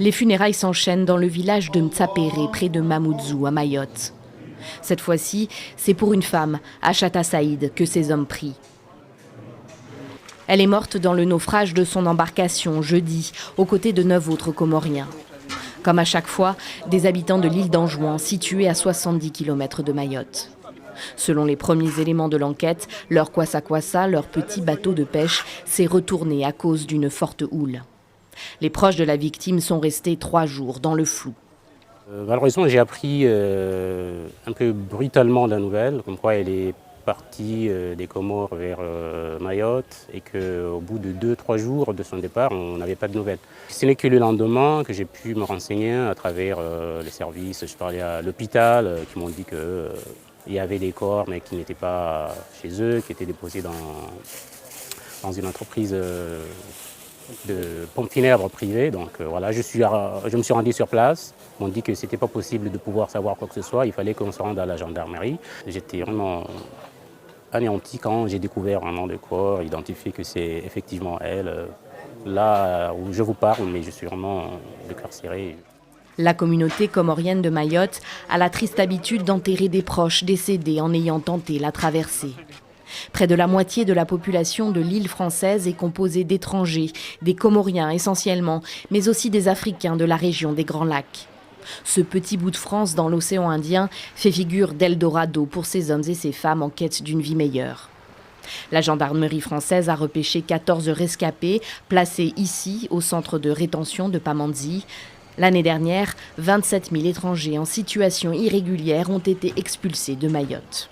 Les funérailles s'enchaînent dans le village de Mtsapéré, près de Mamoudzou, à Mayotte. Cette fois-ci, c'est pour une femme, Achata Saïd, que ces hommes prient. Elle est morte dans le naufrage de son embarcation, jeudi, aux côtés de 9 autres Comoriens. Comme à chaque fois, des habitants de l'île d'Anjouan, située à 70 km de Mayotte. Selon les premiers éléments de l'enquête, leur kwassa-kwassa, leur petit bateau de pêche, s'est retourné à cause d'une forte houle. Les proches de la victime sont restés 3 jours dans le flou. Malheureusement, j'ai appris un peu brutalement la nouvelle, comme quoi elle est partie des Comores vers Mayotte et qu'au bout de 2-3 jours de son départ, on n'avait pas de nouvelles. Ce n'est que le lendemain que j'ai pu me renseigner à travers les services. Je parlais à l'hôpital qui m'ont dit qu'il y avait des corps mais qui n'étaient pas chez eux, qui étaient déposés dans une entreprise de pompes funèbres privées. Donc voilà, je me suis rendu sur place. On m'a dit que ce n'était pas possible de pouvoir savoir quoi que ce soit. Il fallait qu'on se rende à la gendarmerie. J'étais vraiment anéanti quand j'ai découvert un nom de corps, identifié que c'est effectivement elle. Là où je vous parle, mais je suis vraiment le cœur serré. La communauté comorienne de Mayotte a la triste habitude d'enterrer des proches décédés en ayant tenté la traversée. Près de la moitié de la population de l'île française est composée d'étrangers, des Comoriens essentiellement, mais aussi des Africains de la région des Grands Lacs. Ce petit bout de France dans l'océan Indien fait figure d'Eldorado pour ces hommes et ces femmes en quête d'une vie meilleure. La gendarmerie française a repêché 14 rescapés placés ici au centre de rétention de Pamandzi. L'année dernière, 27 000 étrangers en situation irrégulière ont été expulsés de Mayotte.